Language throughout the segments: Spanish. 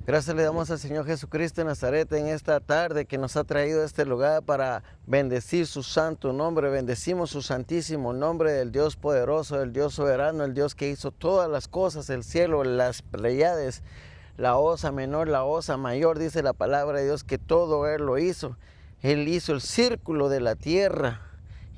Gracias le damos al Señor Jesucristo de Nazaret en esta tarde que nos ha traído a este lugar para bendecir su santo nombre. Bendecimos su santísimo nombre del Dios poderoso, del Dios soberano, el Dios que hizo todas las cosas, el cielo, las Pleiades, la osa menor, la osa mayor. Dice la palabra de Dios que todo Él lo hizo. Él hizo el círculo de la tierra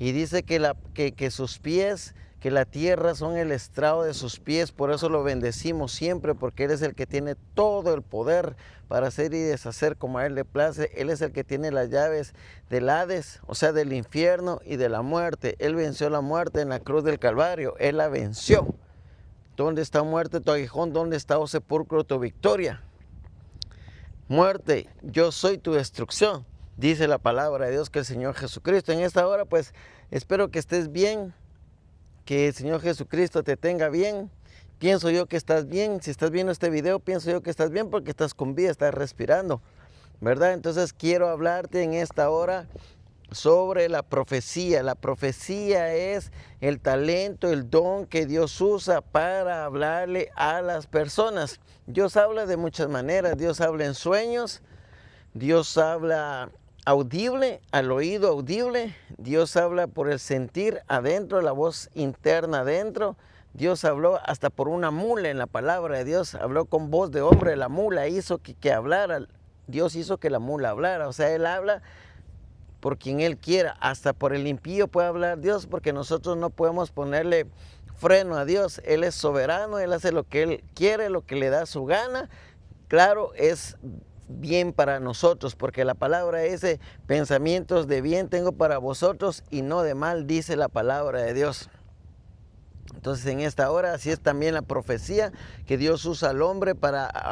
y dice que sus pies, que la tierra son el estrado de sus pies. Por eso lo bendecimos siempre, porque Él es el que tiene todo el poder para hacer y deshacer como a Él le place. Él es el que tiene las llaves del Hades, o sea, del infierno y de la muerte. Él venció la muerte en la cruz del Calvario, Él la venció. ¿Dónde está muerte tu aguijón? ¿Dónde está, oh sepulcro, tu victoria? Muerte, yo soy tu destrucción, dice la palabra de Dios, que el Señor Jesucristo. En esta hora, pues, espero que estés bien, que el Señor Jesucristo te tenga bien. Pienso yo que estás bien. Si estás viendo este video, pienso yo que estás bien porque estás con vida, estás respirando, ¿verdad? Entonces quiero hablarte en esta hora sobre la profecía. La profecía es el talento, el don que Dios usa para hablarle a las personas. Dios habla de muchas maneras. Dios habla en sueños, Dios habla audible, al oído audible. Dios habla por el sentir adentro, la voz interna adentro. Dios habló hasta por una mula en la palabra de Dios. Habló con voz de hombre, la mula hizo que hablara. Dios hizo que la mula hablara. O sea, Él habla por quien Él quiera. Hasta por el impío puede hablar Dios, porque nosotros no podemos ponerle freno a Dios. Él es soberano, Él hace lo que Él quiere, lo que le da su gana. Claro, es bien para nosotros, porque la palabra dice: pensamientos de bien tengo para vosotros y no de mal, dice la palabra de Dios. Entonces en esta hora así es también la profecía, que Dios usa al hombre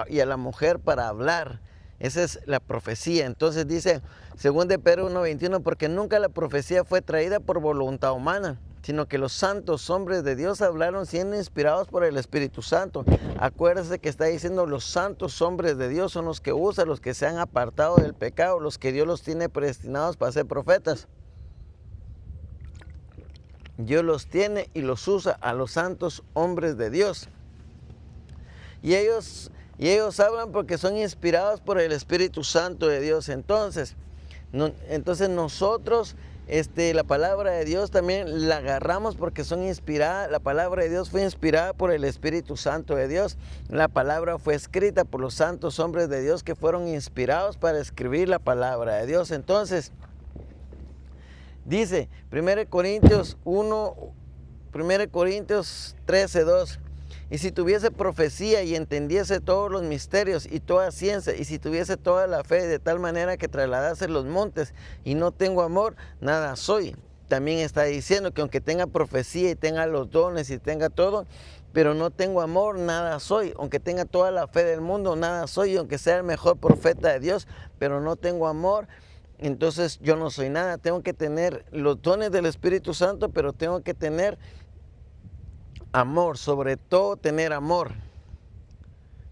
y a la mujer para hablar. Esa es la profecía. Entonces dice, según de Pedro 1:21, porque nunca la profecía fue traída por voluntad humana, sino que los santos hombres de Dios hablaron siendo inspirados por el Espíritu Santo. Acuérdese que está diciendo los santos hombres de Dios son los que usa, los que se han apartado del pecado, los que Dios los tiene predestinados para ser profetas. Dios los tiene y los usa a los santos hombres de Dios. Y ellos hablan porque son inspirados por el Espíritu Santo de Dios. Entonces nosotros, la palabra de Dios también la agarramos porque son inspiradas. La palabra de Dios fue inspirada por el Espíritu Santo de Dios. La palabra fue escrita por los santos hombres de Dios que fueron inspirados para escribir la palabra de Dios. Entonces, dice 1 Corintios 13:2, y si tuviese profecía y entendiese todos los misterios y toda ciencia, y si tuviese toda la fe de tal manera que trasladase los montes, y no tengo amor, nada soy. También está diciendo que aunque tenga profecía y tenga los dones y tenga todo, pero no tengo amor, nada soy. Aunque tenga toda la fe del mundo, nada soy. Y aunque sea el mejor profeta de Dios, pero no tengo amor, entonces yo no soy nada. Tengo que tener los dones del Espíritu Santo, pero tengo que tener amor, sobre todo tener amor.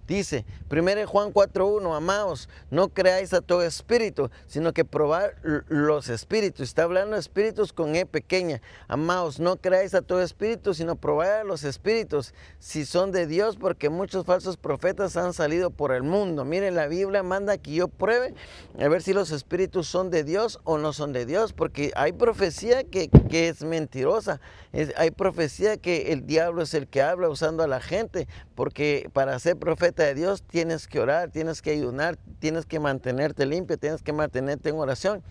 Dice 1 Juan 4:1, amados, no creáis a todo espíritu, sino que probad los espíritus. Está hablando de espíritus con E pequeña. Amados, no creáis a todo espíritu, sino probad a los espíritus, si son de Dios, porque muchos falsos profetas han salido por el mundo. Miren, la Biblia manda que yo pruebe a ver si los espíritus son de Dios o no son de Dios, porque hay profecía que es mentirosa. Hay profecía que el diablo es el que habla usando a la gente, porque para ser profeta de Dios tienes que orar, tienes que ayunar, tienes que mantenerte limpio, tienes que mantenerte en oración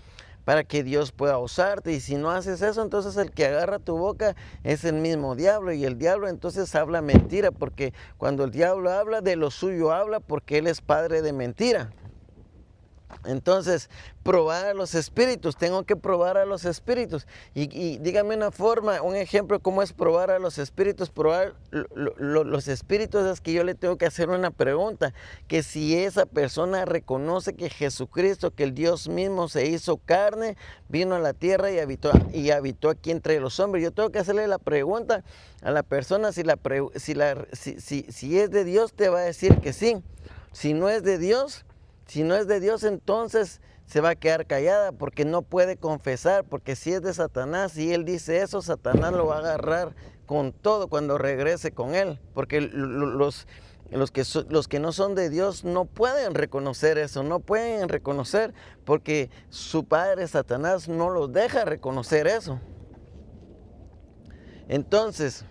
para que Dios pueda usarte. Y si no haces eso, entonces el que agarra tu boca es el mismo diablo, y el diablo entonces habla mentira, porque cuando el diablo habla, de lo suyo habla, porque él es padre de mentira. Entonces, probar a los espíritus, tengo que probar a los espíritus. Y dígame una forma, un ejemplo cómo es probar a los espíritus. Probar los espíritus es que yo le tengo que hacer una pregunta, que si esa persona reconoce que Jesucristo, que el Dios mismo se hizo carne, vino a la tierra y habitó aquí entre los hombres. Yo tengo que hacerle la pregunta a la persona, si es de Dios, te va a decir que sí. Si no es de Dios, entonces se va a quedar callada, porque no puede confesar, porque si es de Satanás y él dice eso, Satanás lo va a agarrar con todo cuando regrese con él, porque los que no son de Dios no pueden reconocer eso, no pueden reconocer porque su padre Satanás no los deja reconocer eso. Entonces,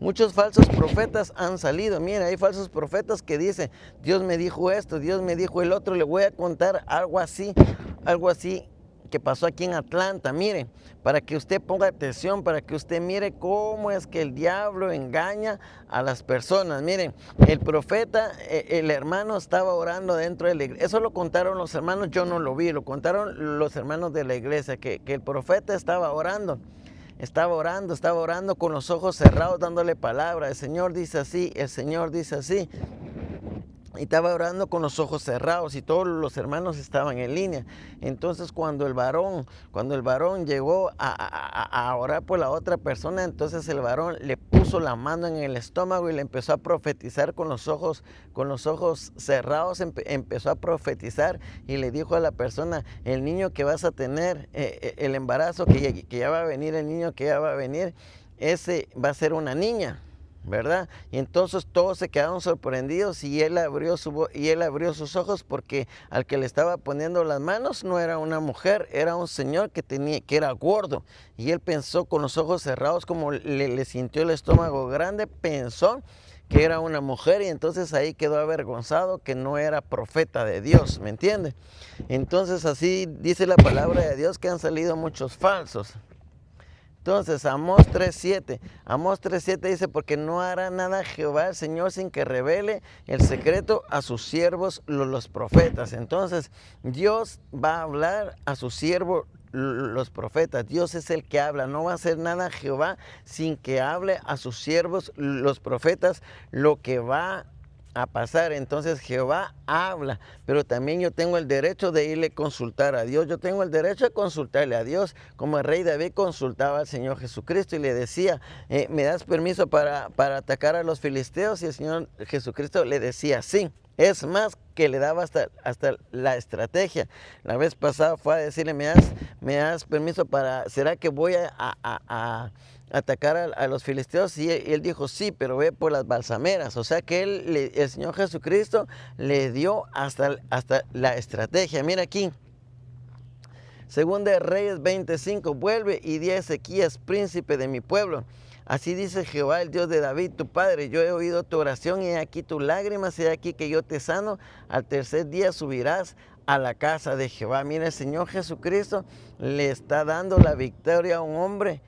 muchos falsos profetas han salido. Mira, hay falsos profetas que dicen, Dios me dijo esto, Dios me dijo el otro. Le voy a contar algo así que pasó aquí en Atlanta. Miren, para que usted ponga atención, para que usted mire cómo es que el diablo engaña a las personas. Miren, el profeta, el hermano estaba orando dentro de la iglesia. Eso lo contaron los hermanos, yo no lo vi, lo contaron los hermanos de la iglesia, que el profeta estaba orando. Estaba orando con los ojos cerrados, dándole palabra. El Señor dice así, el Señor dice así. Y estaba orando con los ojos cerrados y todos los hermanos estaban en línea. Entonces cuando el varón llegó a orar por la otra persona, entonces el varón le puso la mano en el estómago y le empezó a profetizar con los ojos cerrados. Empezó a profetizar y le dijo a la persona, el niño que vas a tener, el embarazo que ya va a venir, el niño que ya va a venir, ese va a ser una niña, ¿verdad? Y entonces todos se quedaron sorprendidos y él abrió sus ojos, porque al que le estaba poniendo las manos no era una mujer, era un señor que era gordo, y él pensó con los ojos cerrados, como le sintió el estómago grande, pensó que era una mujer, y entonces ahí quedó avergonzado que no era profeta de Dios, ¿me entiende? Entonces así dice la palabra de Dios, que han salido muchos falsos. Entonces, Amós 3:7 dice, porque no hará nada Jehová el Señor sin que revele el secreto a sus siervos los profetas. Entonces, Dios va a hablar a sus siervos los profetas. Dios es el que habla. No va a hacer nada Jehová sin que hable a sus siervos los profetas lo que va a pasar. Entonces Jehová habla, pero también yo tengo el derecho de irle a consultar a Dios. Yo tengo el derecho de consultarle a Dios, como el rey David consultaba al Señor Jesucristo y le decía, ¿me das permiso para atacar a los filisteos? Y el Señor Jesucristo le decía sí. Es más, que le daba hasta la estrategia. La vez pasada fue a decirle, ¿me das permiso para, será que voy a atacar a los filisteos? Y él dijo, sí, pero ve por las balsameras. O sea que el Señor Jesucristo le dio hasta la estrategia. Mira aquí, Segunda de Reyes 25, vuelve y di a Ezequías, príncipe de mi pueblo. Así dice Jehová, el Dios de David, tu padre, yo he oído tu oración y he aquí tus lágrimas, y he aquí que yo te sano. Al tercer día subirás a la casa de Jehová. Mira, el Señor Jesucristo le está dando la victoria a un hombre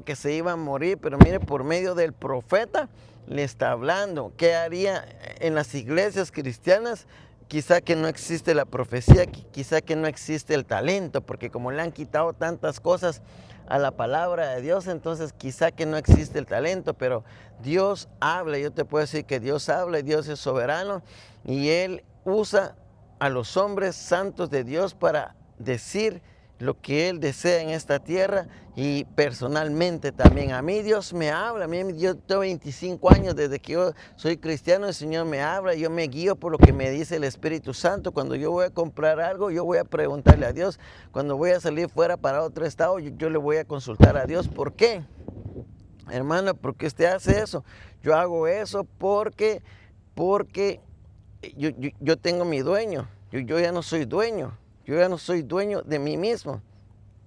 que se iba a morir, pero mire, por medio del profeta le está hablando. ¿Qué haría en las iglesias cristianas? Quizá que no existe la profecía, quizá que no existe el talento, porque como le han quitado tantas cosas a la palabra de Dios, entonces quizá que no existe el talento, pero Dios habla. Yo te puedo decir que Dios habla, y Dios es soberano, y Él usa a los hombres santos de Dios para decir lo que Él desea en esta tierra. Y personalmente también a mí Dios me habla. Yo tengo 25 años desde que yo soy cristiano, el Señor me habla, yo me guío por lo que me dice el Espíritu Santo. Cuando yo voy a comprar algo, yo voy a preguntarle a Dios. Cuando voy a salir fuera para otro estado, yo le voy a consultar a Dios. ¿Por qué? Hermano, ¿por qué usted hace eso? Yo hago eso porque yo tengo mi dueño. Yo ya no soy dueño. Yo ya no soy dueño de mí mismo,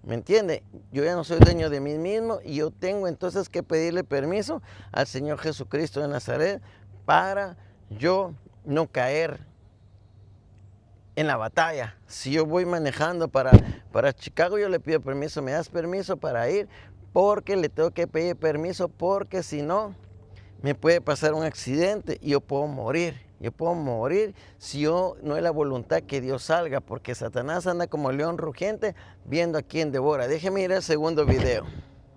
¿me entiende? Yo ya no soy dueño de mí mismo, y yo tengo entonces que pedirle permiso al Señor Jesucristo de Nazaret para yo no caer en la batalla. Si yo voy manejando para Chicago, yo le pido permiso, ¿me das permiso para ir? Porque le tengo que pedir permiso, porque si no, me puede pasar un accidente y yo puedo morir. Yo puedo morir si no es la voluntad que Dios salga, porque Satanás anda como león rugiente viendo a quién devora. Déjeme ir al segundo video.